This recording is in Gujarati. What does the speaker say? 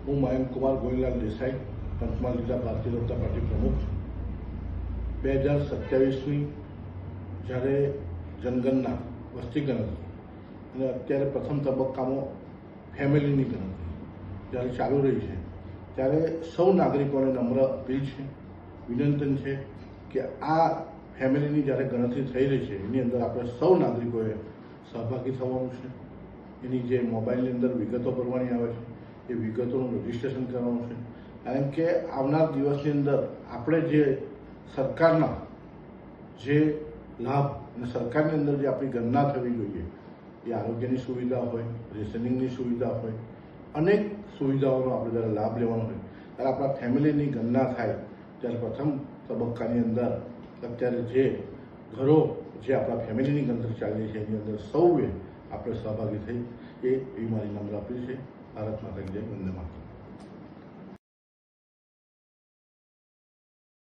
હું મયંકકુમાર ગોહિલલાલ દેસાઈ, પંચમહાલ જિલ્લા ભારતીય જનતા પાર્ટી પ્રમુખ. 2027ની જ્યારે જનગણના વસ્તી ગણતરી અને અત્યારે પ્રથમ તબક્કામાં ફેમિલીની ગણતરી જ્યારે ચાલુ રહી છે, ત્યારે સૌ નાગરિકોને નમ્ર અપીલ છે, વિનંતી છે કે આ ફેમિલીની જ્યારે ગણતરી થઈ રહી છે એની અંદર આપણે સૌ નાગરિકોએ સહભાગી થવાનું છે. એની જે મોબાઈલની અંદર વિગતો ભરવાની આવે છે એ વિગતોનું રજિસ્ટ્રેશન કરવાનું છે, કારણ કે આવનાર દિવસની અંદર આપણે જે સરકારના જે લાભ અને સરકારની અંદર જે આપણી ગણના થવી જોઈએ એ આરોગ્યની સુવિધા હોય, રેશનિંગની સુવિધા હોય, અનેક સુવિધાઓનો આપણે જ્યારે લાભ લેવાનો હોય ત્યારે આપણા ફેમિલીની ગણના થાય ત્યારે પ્રથમ તબક્કાની અંદર અત્યારે જે ઘરો જે આપણા ફેમિલીની ગણતરી ચાલી રહી છે એની અંદર સૌએ આપણે સહભાગી થઈ એ મારી નમ્ર અપીલ છે. ભારત માતા કી જય, વંદે માતરમ.